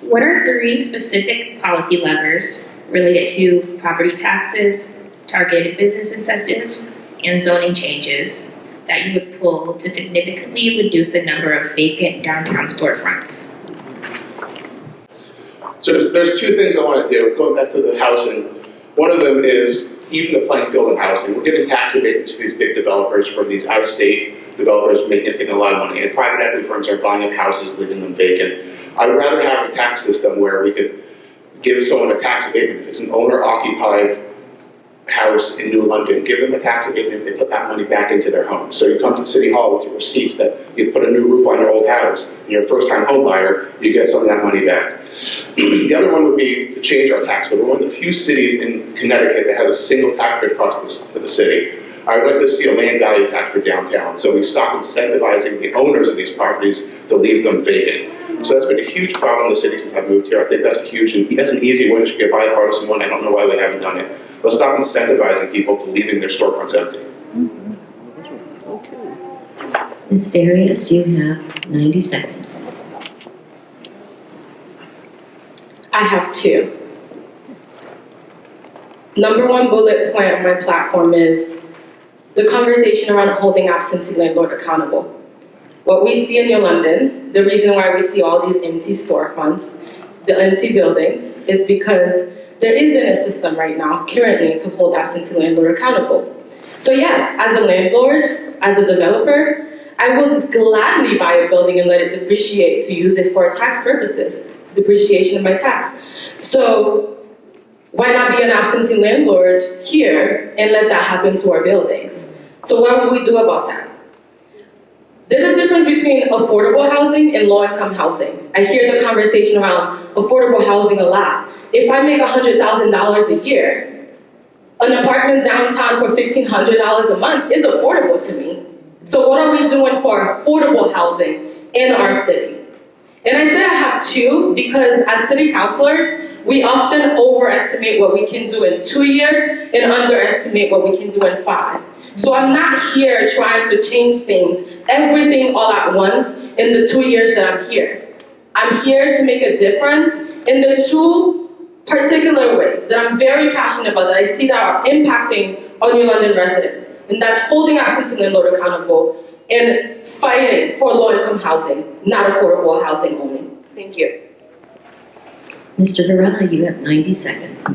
What are three specific policy levers related to property taxes, targeted business incentives, and zoning changes that you would pull to significantly reduce the number of vacant downtown storefronts? So there's two things I want to do, going back to the housing. One of them is even the playing field in housing. We're giving tax abatements to these big developers from these out-of-state developers taking a lot of money, and private equity firms are buying up houses, leaving them vacant. I would rather have a tax system where we could give someone a tax abatement. If it's an owner-occupied house in New London, give them a tax abatement if they put that money back into their home. So you come to City Hall with your receipts that you put a new roof on your old house, and you're a first-time home buyer, you get some of that money back. The other one would be to change our tax code. We're one of the few cities in Connecticut that has a single tax rate across the city. I would like to see a land value tax for downtown, so we stop incentivizing the owners of these properties to leave them vacant. So that's been a huge problem in the city since I've moved here. I think that's an easy win. It should be a bipartisan one. I don't know why we haven't done it. Let's stop incentivizing people to leaving their storefronts empty. Ms. Farias, you have 90 seconds. I have two. Number one bullet point on my platform is the conversation around holding absentee landlord accountable. What we see in New London, the reason why we see all these empty storefronts, the empty buildings, is because there isn't a system right now currently to hold absentee landlord accountable. So yes, as a landlord, as a developer, I would gladly buy a building and let it depreciate to use it for tax purposes, depreciation of my tax. So why not be an absentee landlord here and let that happen to our buildings? So what would we do about that? There's a difference between affordable housing and low-income housing. I hear the conversation around affordable housing a lot. If I make $100,000 a year, an apartment downtown for $1,500 a month is affordable to me. So what are we doing for affordable housing in our city? And I say I have two because as city councilors, we often overestimate what we can do in 2 years and underestimate what we can do in 5. So I'm not here trying to change things, everything all at once in the 2 years that I'm here. I'm here to make a difference in the two particular ways that I'm very passionate about, that I see that are impacting on New London residents. And that's holding absentee landlord accountable and fighting for low-income housing, not affordable housing only. Thank you. Mr. Varela, you have 90 seconds.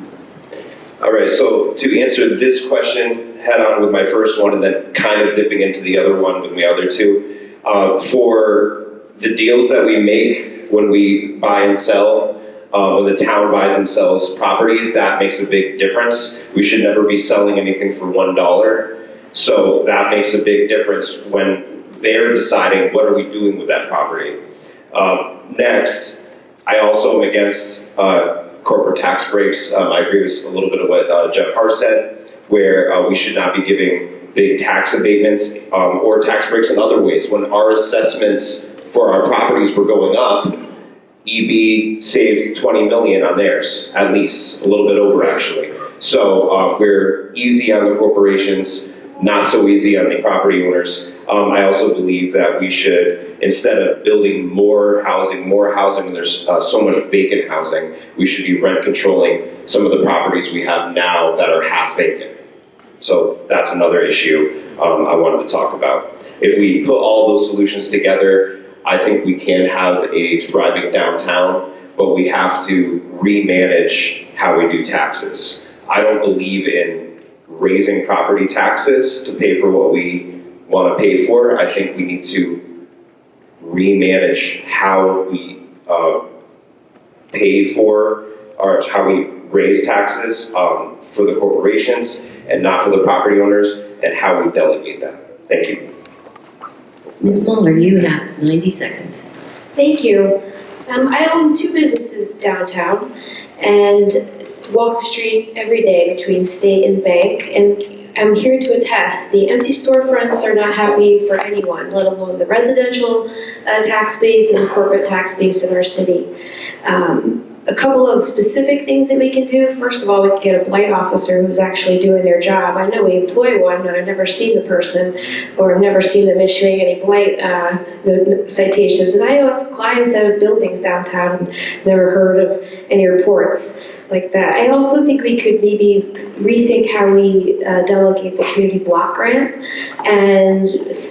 All right, so to answer this question head on with my first one and then kind of dipping into the other one with my other two, for the deals that we make when we buy and sell, when the town buys and sells properties, that makes a big difference. We should never be selling anything for $1. So that makes a big difference when they're deciding what are we doing with that property. Next, I also am against corporate tax breaks. I agree with a little bit of what Jeff Hart said, where we should not be giving big tax abatements or tax breaks in other ways. When our assessments for our properties were going up, EB saved $20 million on theirs, at least, a little bit over actually. So we're easy on the corporations, not so easy on the property owners. I also believe that we should, instead of building more housing when there's so much vacant housing, we should be rent controlling some of the properties we have now that are half vacant. So that's another issue I wanted to talk about. If we put all those solutions together, I think we can have a thriving downtown, but we have to remanage how we do taxes. I don't believe in raising property taxes to pay for what we want to pay for. I think we need to remanage how we pay for, or how we raise taxes for the corporations and not for the property owners, and how we delegate that. Thank you. Ms. Muller, you have 90 seconds. Thank you. I own 2 businesses downtown and walk the street every day between State and Bank, and I'm here to attest the empty storefronts are not happy for anyone, let alone the residential tax base and the corporate tax base in our city. A couple of specific things that we can do. First of all, we can get a blight officer who's actually doing their job. I know we employ one, but I've never seen the person, or I've never seen them issuing any blight citations. And I have clients that have buildings downtown and never heard of any reports like that. I also think we could maybe rethink how we delegate the community block grant and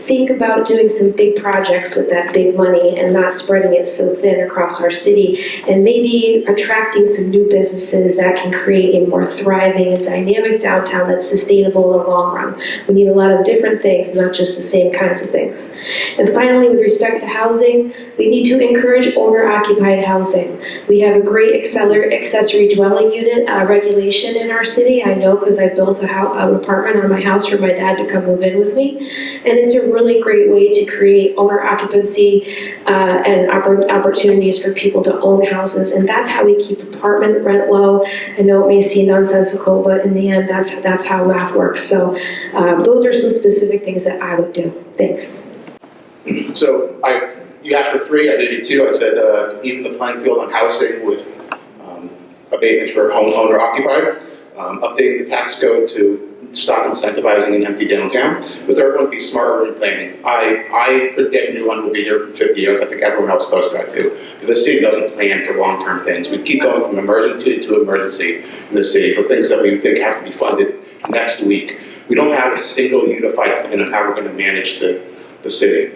think about doing some big projects with that big money and not spreading it so thin across our city, and maybe attracting some new businesses that can create a more thriving and dynamic downtown that's sustainable in the long run. We need a lot of different things, not just the same kinds of things. And finally, with respect to housing, we need to encourage owner-occupied housing. We have a great accessory dwelling unit regulation in our city. I know because I built an apartment on my house for my dad to come move in with me. And it's a really great way to create owner occupancy and opportunities for people to own houses. And that's how we keep apartment rent low. I know it may seem nonsensical, but in the end, that's how math works. So those are some specific things that I would do. Thanks. So you asked for 3, I gave you 2. I said even the playing field on housing with abatements for owner occupied, updating the tax code to stop incentivizing an empty downtown. The third one would be smart urban planning. I predict New London will be here for 50 years. I think everyone else does that too. But the city doesn't plan for long-term things. We keep going from emergency to emergency in the city for things that we think have to be funded next week. We don't have a single unified plan on how we're going to manage the city.